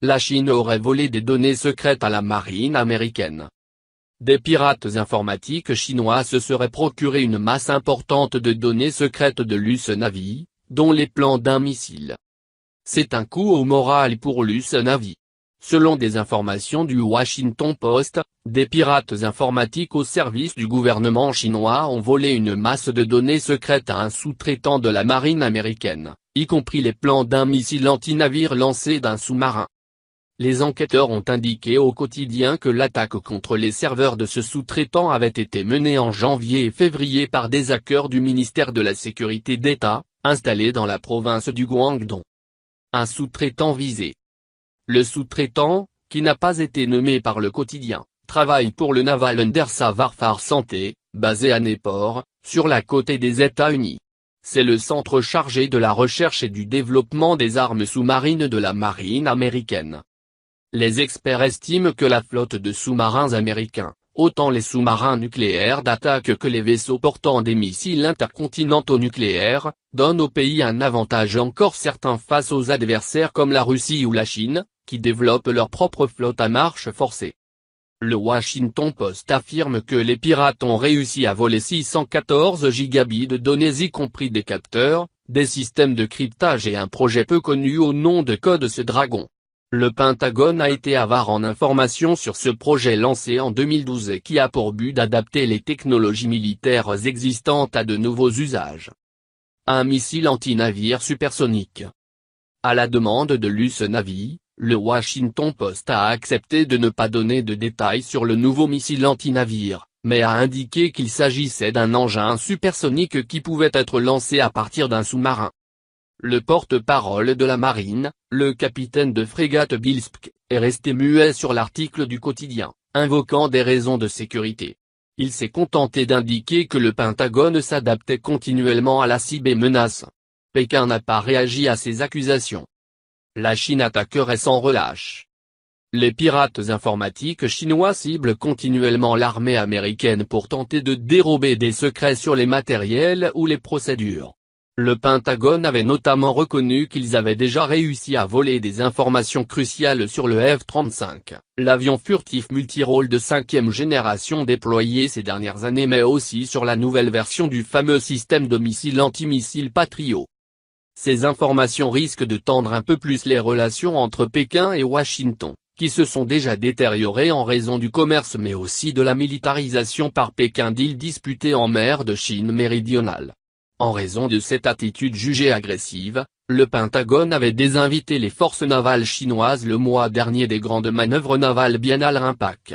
la Chine aurait volé des données secrètes à la marine américaine. Des pirates informatiques chinois se seraient procuré une masse importante de données secrètes de l'US Navy, dont les plans d'un missile. C'est un coup au moral pour l'US Navy. Selon des informations du Washington Post, des pirates informatiques au service du gouvernement chinois ont volé une masse de données secrètes à un sous-traitant de la marine américaine, y compris les plans d'un missile anti-navire lancé d'un sous-marin. Les enquêteurs ont indiqué au quotidien que l'attaque contre les serveurs de ce sous-traitant avait été menée en janvier et février par des hackers du ministère de la Sécurité d'État, installés dans la province du Guangdong. Un sous-traitant visé. Le sous-traitant, qui n'a pas été nommé par le quotidien, travaille pour le Naval Undersea Warfare Center, basé à Newport, sur la côte des États-Unis. C'est le centre chargé de la recherche et du développement des armes sous-marines de la marine américaine. Les experts estiment que la flotte de sous-marins américains, autant les sous-marins nucléaires d'attaque que les vaisseaux portant des missiles intercontinentaux nucléaires, donne au pays un avantage encore certain face aux adversaires comme la Russie ou la Chine, qui développent leur propre flotte à marche forcée. Le Washington Post affirme que les pirates ont réussi à voler 614 gigabits de données y compris des capteurs, des systèmes de cryptage et un projet peu connu au nom de Code Dragon. Le Pentagone a été avare en informations sur ce projet lancé en 2012 et qui a pour but d'adapter les technologies militaires existantes à de nouveaux usages. Un missile anti-navire supersonique. À la demande de l'US Navy, le Washington Post a accepté de ne pas donner de détails sur le nouveau missile anti-navire, mais a indiqué qu'il s'agissait d'un engin supersonique qui pouvait être lancé à partir d'un sous-marin. Le porte-parole de la marine, le capitaine de frégate Bill Spke, est resté muet sur l'article du quotidien, invoquant des raisons de sécurité. Il s'est contenté d'indiquer que le Pentagone s'adaptait continuellement à la cybermenace. Pékin n'a pas réagi à ces accusations. La Chine attaquerait sans relâche. Les pirates informatiques chinois ciblent continuellement l'armée américaine pour tenter de dérober des secrets sur les matériels ou les procédures. Le Pentagone avait notamment reconnu qu'ils avaient déjà réussi à voler des informations cruciales sur le F-35, l'avion furtif multirôle de 5e génération déployé ces dernières années mais aussi sur la nouvelle version du fameux système de missiles antimissile Patriot. Ces informations risquent de tendre un peu plus les relations entre Pékin et Washington, qui se sont déjà détériorées en raison du commerce mais aussi de la militarisation par Pékin d'îles disputées en mer de Chine méridionale. En raison de cette attitude jugée agressive, le Pentagone avait désinvité les forces navales chinoises le mois dernier des grandes manœuvres navales biennales RIMPAC.